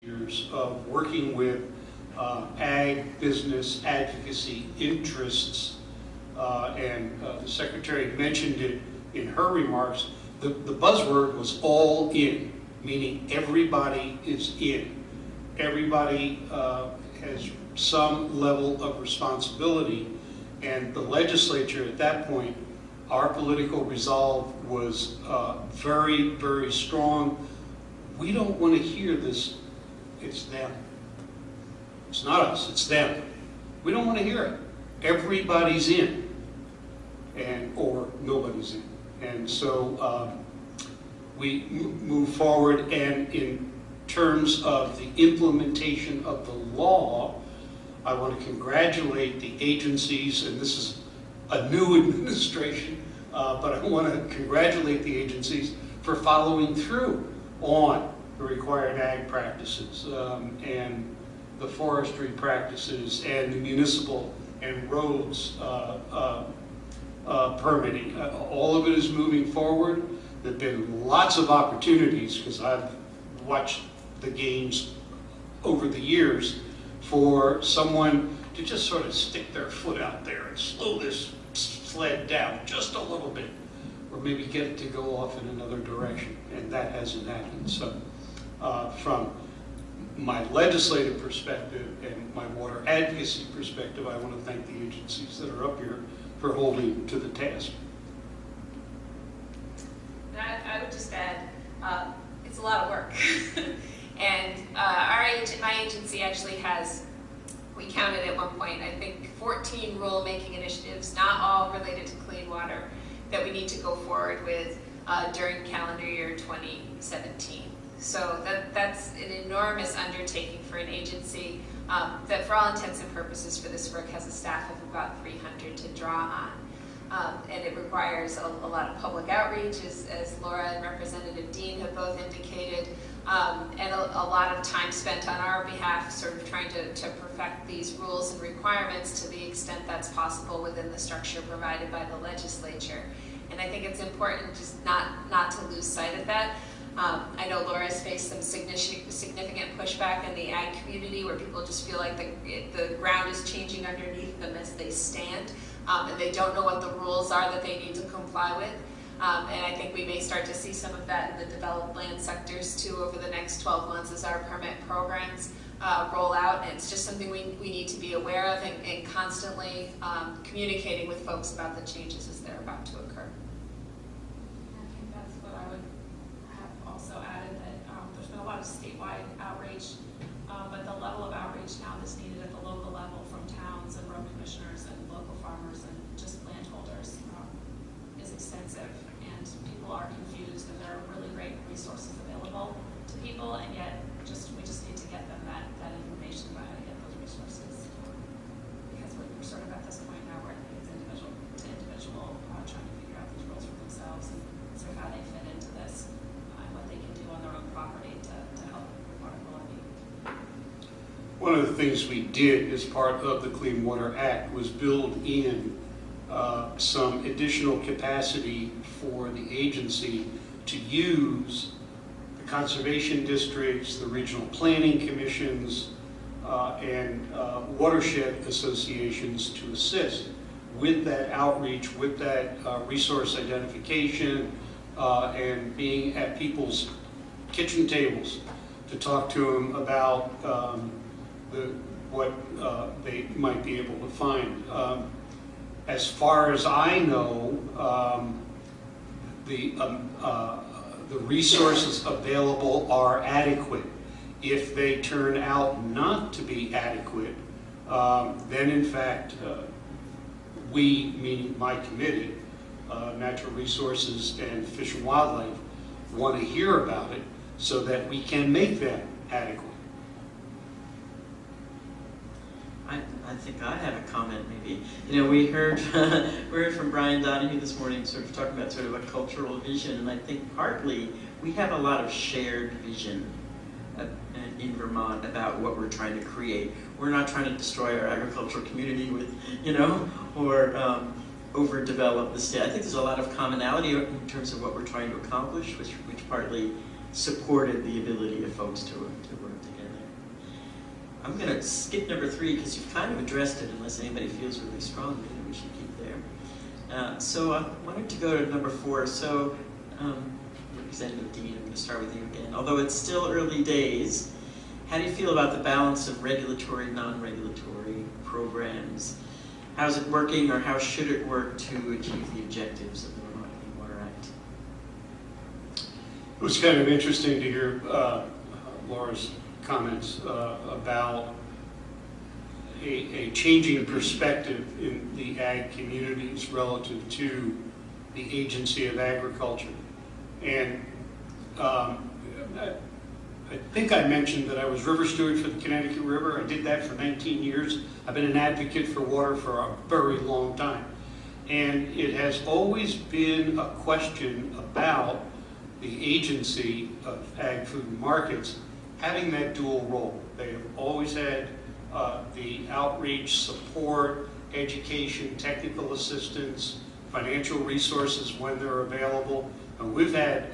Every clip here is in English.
years of working with ag business advocacy interests, and the Secretary mentioned it in her remarks. The buzzword was all in, meaning everybody is in. Everybody has some level of responsibility, and the legislature at that point, our political resolve was very, very strong. We don't want to hear this, it's them. It's not us, it's them. We don't want to hear it. Everybody's in, or nobody's in. And so we move forward, and in terms of the implementation of the law, I want to congratulate the agencies, and this is a new administration, but I want to congratulate the agencies for following through on the required ag practices and the forestry practices and the municipal and roads permitting. All of it is moving forward. There have been lots of opportunities, because I've watched the games over the years, for someone to just sort of stick their foot out there and slow this sled down just a little bit, or maybe get it to go off in another direction, and that hasn't happened. So from my legislative perspective and my water advocacy perspective, I want to thank the agencies that are up here for holding to the task. I would just add, it's a lot of work. And my agency actually has, we counted at one point, I think 14 rule-making initiatives, not all related to clean water, that we need to go forward with during calendar year 2017. So that's an enormous undertaking for an agency that, for all intents and purposes for this work, has a staff of about 300 to draw on. And it requires a lot of public outreach, as Laura and Representative Deen have both indicated, and a lot of time spent on our behalf sort of trying to perfect these rules and requirements to the extent that's possible within the structure provided by the legislature. And I think it's important just not to lose sight of that. I know Laura's faced some significant pushback in the ag community, where people just feel like the ground is changing underneath them as they stand, and they don't know what the rules are that they need to comply with. And I think we may start to see some of that in the developed land sectors too over the next 12 months as our permit programs roll out. And it's just something we need to be aware of, and constantly communicating with folks about the changes as they're about to occur. I think that's what I would have also added, that there's been a lot of statewide outreach, but the level of outreach now that's needed at the local level from towns and road commissioners and local farmers and just landholders is extensive, and people are confused, and there are really great resources available to people, and yet we just need to get them that information about how to get those resources, because we're sort of at this point now where it's individual to individual trying to figure out these rules for themselves and sort of how they fit into this and what they can do on their own property to help with water quality. One of the things we did as part of the Clean Water Act was build in some additional capacity for the agency to use the conservation districts, the regional planning commissions, and watershed associations to assist with that outreach, with that resource identification, and being at people's kitchen tables to talk to them about what they might be able to find. As far as I know, the resources available are adequate. If they turn out not to be adequate, then in fact, we, meaning my committee, Natural Resources and Fish and Wildlife, want to hear about it so that we can make them adequate. I think I have a comment, maybe. You know, we heard from Brian Donahue this morning, sort of talking about sort of a cultural vision, and I think partly we have a lot of shared vision in Vermont about what we're trying to create. We're not trying to destroy our agricultural community with, or overdevelop the state. I think there's a lot of commonality in terms of what we're trying to accomplish, which partly supported the ability of folks to work together. I'm going to skip number 3 because you've kind of addressed it, unless anybody feels really strongly that we should keep there. So I wanted to go to number 4. So, Representative Deen, I'm going to start with you again. Although it's still early days, how do you feel about the balance of regulatory, non-regulatory programs? How's it working, or how should it work to achieve the objectives of the Vermont Clean Water Act? It was kind of interesting to hear Laura's comments about a changing perspective in the ag communities relative to the Agency of Agriculture. And I think I mentioned that I was river steward for the Connecticut River. I did that for 19 years. I've been an advocate for water for a very long time. And it has always been a question about the Agency of Ag, Food, and Markets having that dual role. They have always had the outreach, support, education, technical assistance, financial resources when they're available. And we've had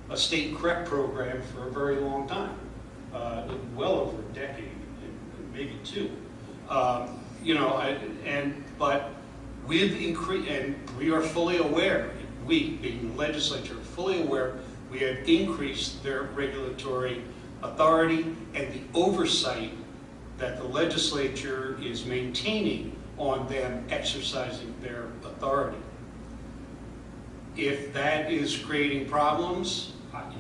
a state CREP program for a very long time, well over a decade, maybe 2. You know, but with and we are fully aware, we being the legislature, fully aware, we have increased their regulatory authority and the oversight that the legislature is maintaining on them exercising their authority. If that is creating problems,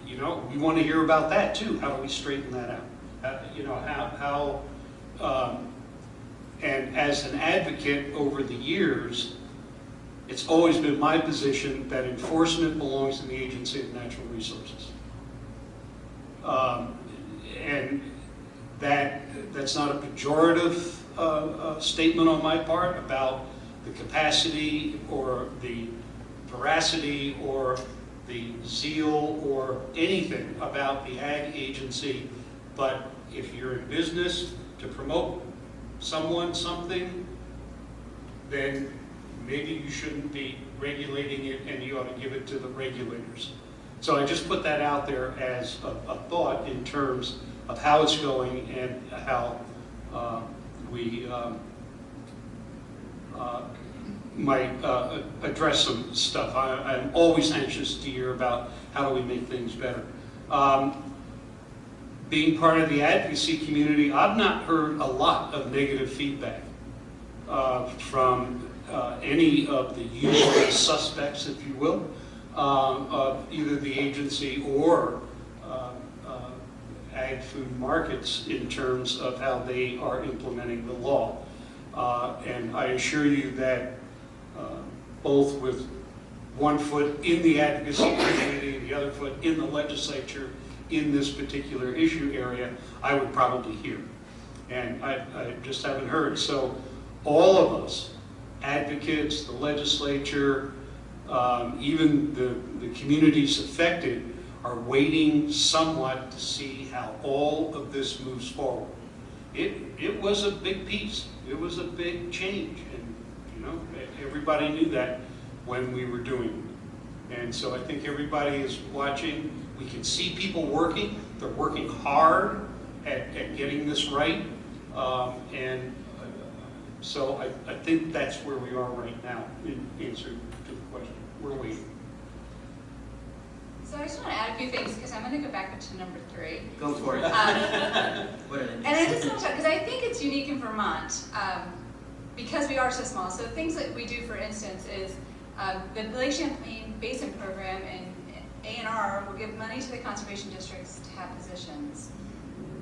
you know, we want to hear about that too. How do we straighten that out? You know, and as an advocate over the years, it's always been my position that enforcement belongs to the Agency of Natural Resources. And that's not a pejorative statement on my part about the capacity or the veracity or the zeal or anything about the ag agency, but if you're in business to promote someone, something, then maybe you shouldn't be regulating it and you ought to give it to the regulators. So I just put that out there as a thought in terms of how it's going and how we might address some stuff. I'm always anxious to hear about how do we make things better. Being part of the advocacy community, I've not heard a lot of negative feedback from any of the usual suspects, if you will, of either the agency or Ag Food Markets in terms of how they are implementing the law. And I assure you that both with one foot in the advocacy community, the other foot in the legislature in this particular issue area, I would probably hear. And I just haven't heard. So all of us, advocates, the legislature, even the communities affected, are waiting somewhat to see how all of this moves forward. It was a big piece. It was a big change. And you know, everybody knew that when we were doing it. And so I think everybody is watching. We can see people working. They're working hard at getting this right. So I think that's where we are right now in answer to the question. We're waiting. So I just want to add a few things because I'm going to go back to number 3. Go for it. And I just want to talk, because I think it's unique in Vermont because we are so small. So things that we do, for instance, is the Lake Champlain Basin Program and A&R will give money to the conservation districts to have positions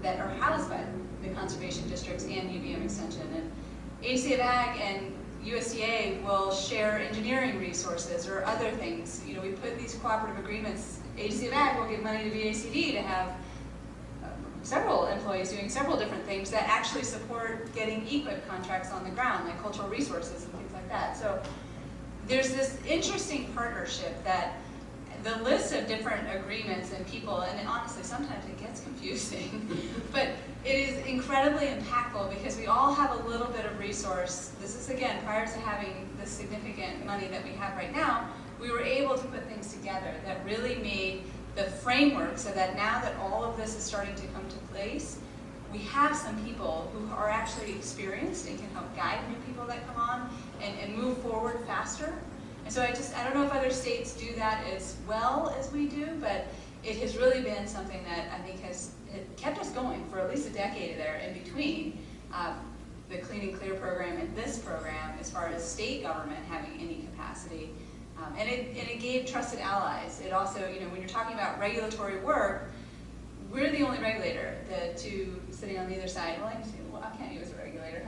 that are housed by the conservation districts and UVM Extension. And Agency of Ag and USDA will share engineering resources or other things. You know, we put these cooperative agreements. Agency of Ag will give money to VACD to have several employees doing several different things that actually support getting EQIP contracts on the ground, like cultural resources and things like that. So there's this interesting partnership that the list of different agreements and people, and honestly, sometimes it gets confusing, but it is incredibly impactful because we all have a little bit of resource. This is, again, prior to having the significant money that we have right now, we were able to put things together that really made the framework so that now that all of this is starting to come to place, we have some people who are actually experienced and can help guide new people that come on and move forward faster. And so I don't know if other states do that as well as we do, but it has really been something that I think has kept us going for at least a decade there in between the Clean and Clear program and this program, as far as state government having any capacity. And it gave trusted allies. It also, when you're talking about regulatory work, we're the only regulator. The two sitting on the other side, I can't use a regulator.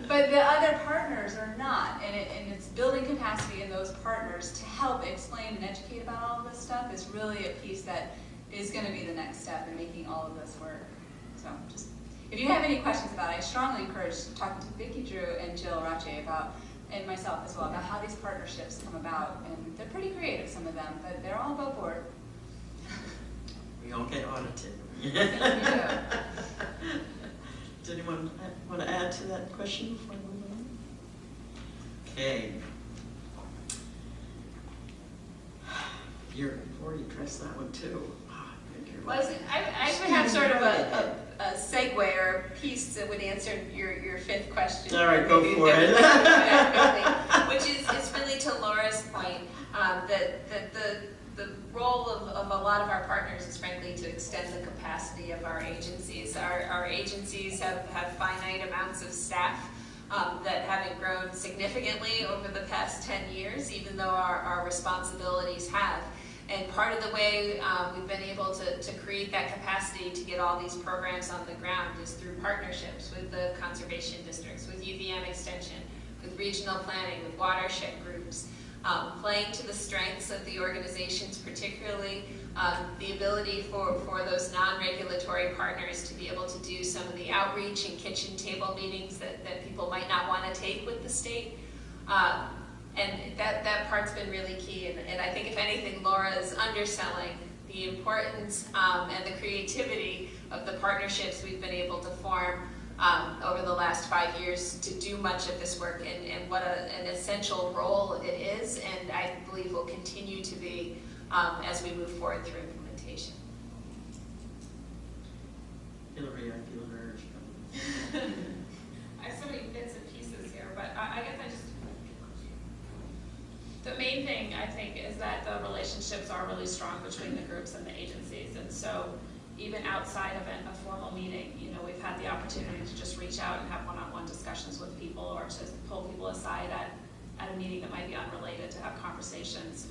But the other partners are not, and it's building capacity in those partners to help explain and educate about all of this stuff is really a piece that is going to be the next step in making all of this work. So just, if you have any questions about it, I strongly encourage talking to Vicki Drew and Jill Rache about, and myself as well, about how these partnerships come about. And they're pretty creative, some of them, but they're all above board. We all get audited. Yeah. Does anyone want to add to that question before we move on? Okay. You've already addressed that one too. Well, I would have sort of a segue or a piece that would answer your fifth question. All right, go for it. Which is really to Laura's point, that the role of a lot of our partners is frankly to extend the capacity of our agencies. Our agencies have finite amounts of staff that haven't grown significantly over the past 10 years, even though our responsibilities have. And part of the way we've been able to create that capacity to get all these programs on the ground is through partnerships with the conservation districts, with UVM Extension, with regional planning, with watershed groups, playing to the strengths of the organizations, particularly the ability for those non-regulatory partners to be able to do some of the outreach and kitchen table meetings that people might not want to take with the state. And that part's been really key, and I think if anything, Laura is underselling the importance and the creativity of the partnerships we've been able to form over the last 5 years to do much of this work, and what an essential role it is, and I believe will continue to be as we move forward through implementation. Hilary, I feel an urge. I have so many bits and pieces here, but I guess the main thing, I think, is that the relationships are really strong between the groups and the agencies. And so even outside of a formal meeting, we've had the opportunity to just reach out and have one-on-one discussions with people, or to pull people aside at a meeting that might be unrelated, to have conversations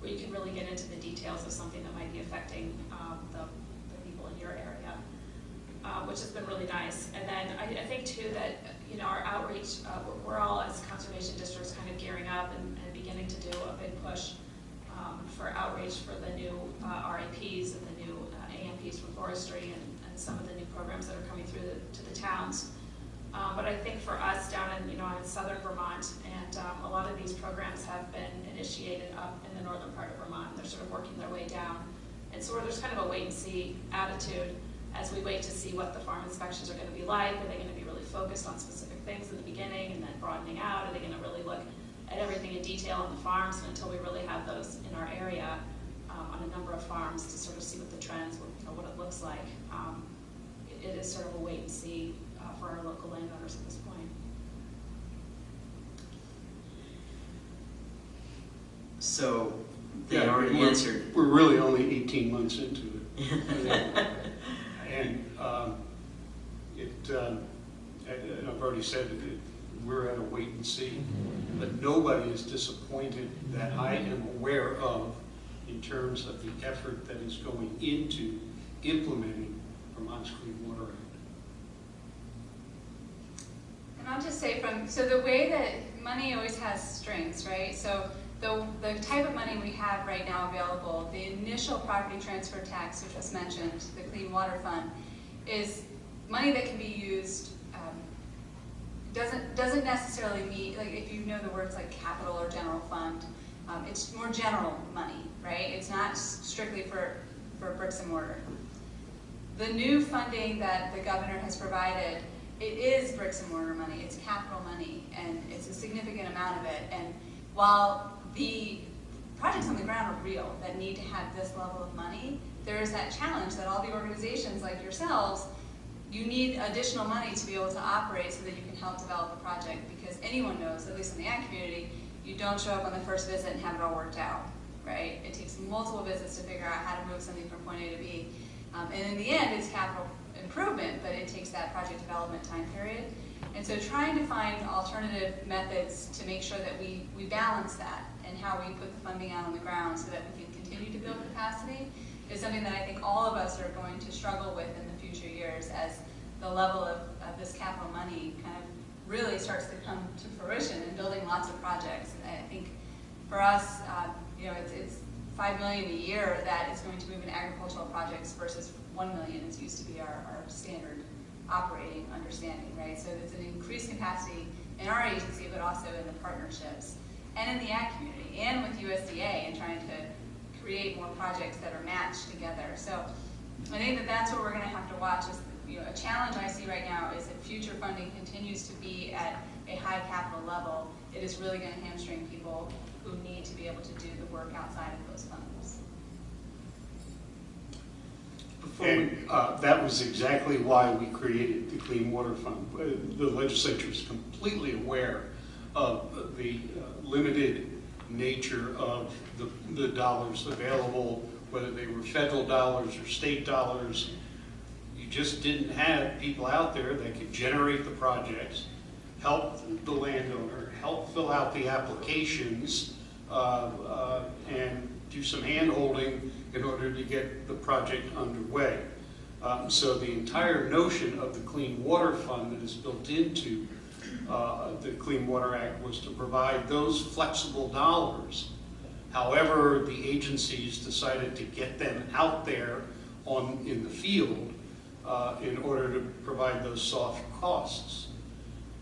where you can really get into the details of something that might be affecting the people in your area, which has been really nice. And then I think, too, that our outreach, we're all, as conservation districts, kind of gearing up and beginning to do a big push for outreach for the new RAPs and the new AMPs for forestry and some of the new programs that are coming through to the towns. But I think for us down in southern Vermont, and a lot of these programs have been initiated up in the northern part of Vermont. They're sort of working their way down. And so there's kind of a wait and see attitude as we wait to see what the farm inspections are going to be like. Are they going to be really focused on specific things in the beginning and then broadening out? Are they going to really look at everything in detail on the farms? And until we really have those in our area on a number of farms to sort of see what the trends, what it looks like, it is sort of a wait and see for our local landowners at this point. So they already answered. We're really only 18 months into it. And I've already said it, we're at a wait and see, but nobody is disappointed that I am aware of in terms of the effort that is going into implementing Vermont's Clean Water Act. And I'll just say so the way that money always has strings, right? So the type of money we have right now available, the initial property transfer tax, which was mentioned, the Clean Water Fund, is money that can be used, doesn't necessarily mean, like if you know the words like capital or general fund, it's more general money, right? It's not strictly for bricks and mortar. The new funding that the governor has provided, it is bricks and mortar money, it's capital money, and it's a significant amount of it. And while the projects on the ground are real that need to have this level of money, there is that challenge that all the organizations like yourselves, you need additional money to be able to operate so that you can help develop a project, because anyone knows, at least in the ag community, you don't show up on the first visit and have it all worked out, right? It takes multiple visits to figure out how to move something from point A to B. And in the end, it's capital improvement, but it takes that project development time period. And so trying to find alternative methods to make sure that we balance that and how we put the funding out on the ground so that we can continue to build capacity is something that I think all of us are going to struggle with in the future years as the level of this capital money kind of really starts to come to fruition and building lots of projects. And I think for us, it's $5 million a year that is going to move in agricultural projects versus $1 million is used to be our standard operating understanding, right? So it's an increased capacity in our agency, but also in the partnerships and in the ag community and with USDA and trying to create more projects that are matched together. So I think that that's what we're going to have to watch. Is a challenge I see right now is if future funding continues to be at a high capital level, it is really going to hamstring people who need to be able to do the work outside of those funds. And that was exactly why we created the Clean Water Fund. The legislature is completely aware of the limited nature of the dollars available, whether they were federal dollars or state dollars. You just didn't have people out there that could generate the projects, help the landowner, help fill out the applications, and do some hand-holding in order to get the project underway. So the entire notion of the Clean Water Fund that is built into the Clean Water Act was to provide those flexible dollars. However, the agencies decided to get them out there in the field in order to provide those soft costs,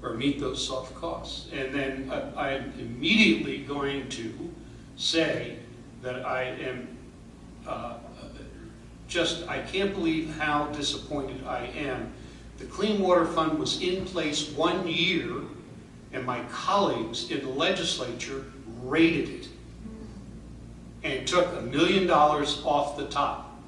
or meet those soft costs. And then I'm immediately going to say that I am I can't believe how disappointed I am. The Clean Water Fund was in place 1 year, and my colleagues in the legislature raided it and took $1 million off the top,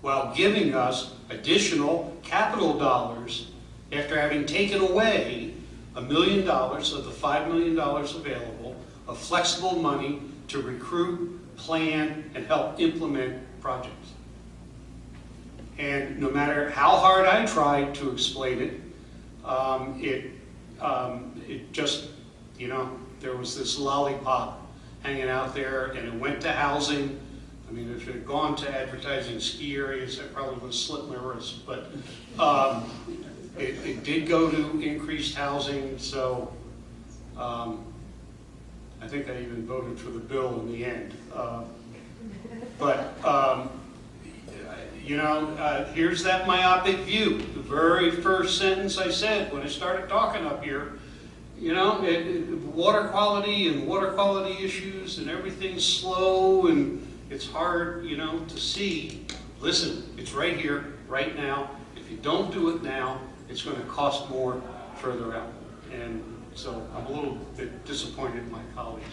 while giving us additional capital dollars after having taken away $1 million of the $5 million available of flexible money to recruit, plan, and help implement projects. And no matter how hard I tried to explain it, it just, there was this lollipop hanging out there, and it went to housing. I mean, if it had gone to advertising ski areas, I probably would have slit my wrist. But it did go to increased housing, so I think I even voted for the bill in the end. Here's that myopic view. The very first sentence I said when I started talking up here, water quality and water quality issues and everything's slow and it's hard, to see. Listen, it's right here, right now. If you don't do it now, it's going to cost more further out. And so I'm a little bit disappointed in my colleagues.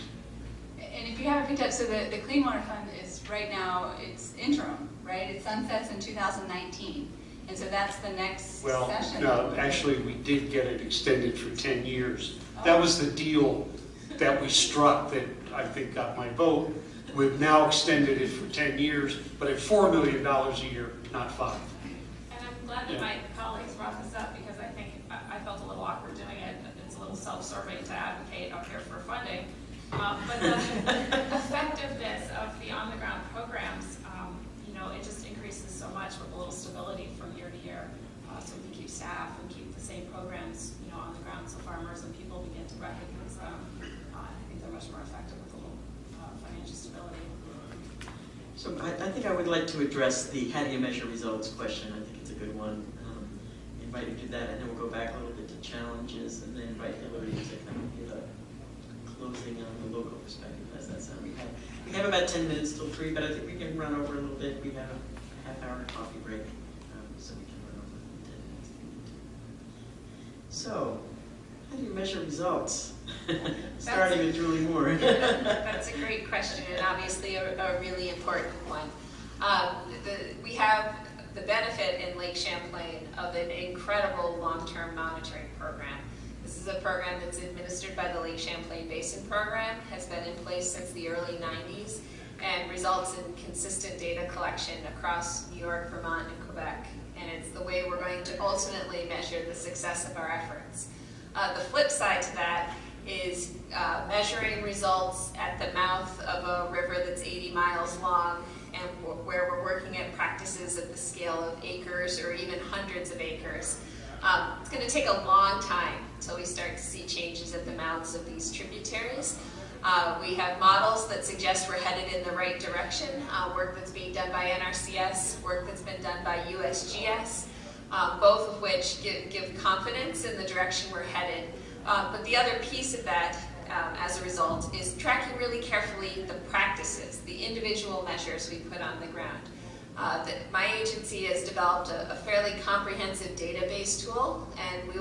And if you haven't picked up, so the Clean Water Fund is right now, it's interim, right? It sunsets in 2019. And so that's the next session. No, actually we did get it extended for 10 years. Oh. That was the deal that we struck that I think got my vote. We've now extended it for 10 years, but at $4 million a year, not 5. And I'm glad that my colleagues brought this up because I think I felt a little awkward doing it. It's a little self-serving to advocate up here for funding. But the effectiveness of the on-the-ground programs, it just increases so much with a little stability from year to year. So we can keep staff and keep the same programs, on the ground so farmers and people begin to recognize them. I think they're much more effective with a little financial stability. So I think I would like to address the how do you measure results question. I think it's a good one. Invite you to do that, and then we'll go back a little bit to challenges, and then invite Hilary to kind of give a closing on the local perspective. How's that sound? We have about 10 minutes till 3, but I think we can run over a little bit. We have a half-hour coffee break, so we can run over 10 minutes if we need to. So, how do you measure results? Starting with Julie Moore. That's a great question, and obviously a really important one. We have the benefit in Lake Champlain of an incredible long-term monitoring program. This is a program that's administered by the Lake Champlain Basin Program, has been in place since the early 90s, and results in consistent data collection across New York, Vermont, and Quebec. And it's the way we're going to ultimately measure the success of our efforts. The flip side to that is measuring results at the mouth of a river that's 80 miles long, and where we're working at practices at the scale of acres or even hundreds of acres. It's going to take a long time until we start to see changes at the mouths of these tributaries. We have models that suggest we're headed in the right direction, work that's being done by NRCS, work that's been done by USGS, both of which give confidence in the direction we're headed. But the other piece of that, as a result, is tracking really carefully the practices, the individual measures we put on the ground. My agency has developed a fairly comprehensive database tool, and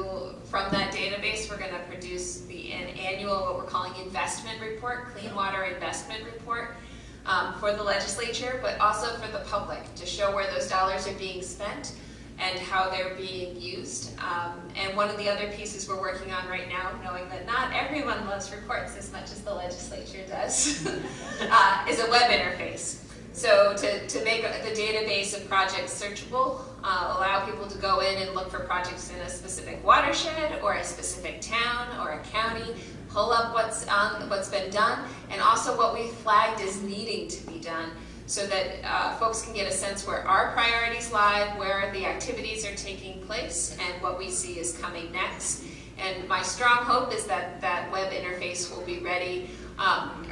from that database, we're going to produce an annual, what we're calling investment report, clean water investment report, for the legislature, but also for the public, to show where those dollars are being spent and how they're being used. And one of the other pieces we're working on right now, knowing that not everyone loves reports as much as the legislature does, is a web interface. So to make the database of projects searchable, allow people to go in and look for projects in a specific watershed or a specific town or a county, pull up what's been done, and also what we flagged as needing to be done, so that folks can get a sense where our priorities lie, where the activities are taking place, and what we see is coming next. And my strong hope is that that web interface will be ready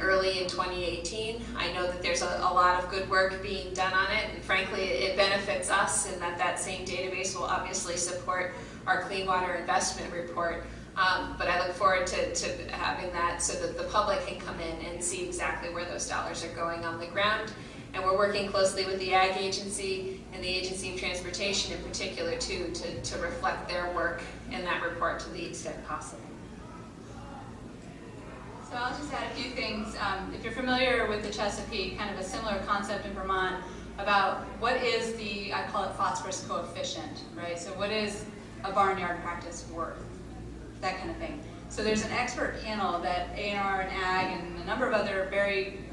early in 2018. I know that there's a lot of good work being done on it, and frankly, it benefits us in that same database will obviously support our Clean Water Investment Report. But I look forward to having that so that the public can come in and see exactly where those dollars are going on the ground. And we're working closely with the Ag Agency and the Agency of Transportation in particular too, to reflect their work in that report to the extent possible. So I'll just add a few things. If you're familiar with the Chesapeake, kind of a similar concept in Vermont about what is the, I call it phosphorus coefficient, right? So what is a barnyard practice worth? That kind of thing. So there's an expert panel that A&R and Ag and a number of other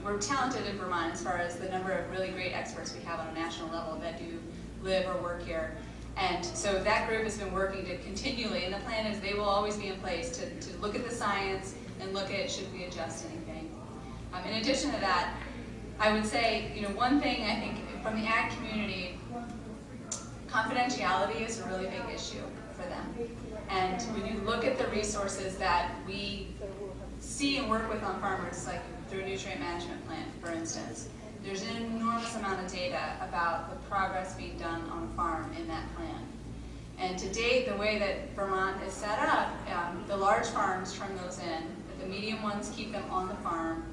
we're talented in Vermont as far as the number of really great experts we have on a national level that do live or work here. And so that group has been working to continually, and the plan is they will always be in place to look at the science and look at should we adjust anything. In addition to that, I would say, one thing I think from the ag community, confidentiality is a really big issue for them. And when you look at the resources that we see and work with on farmers, like through a nutrient management plan, for instance, there's an enormous amount of data about the progress being done on a farm in that plan. And to date, the way that Vermont is set up, the large farms turn those in, the medium ones keep them on the farm,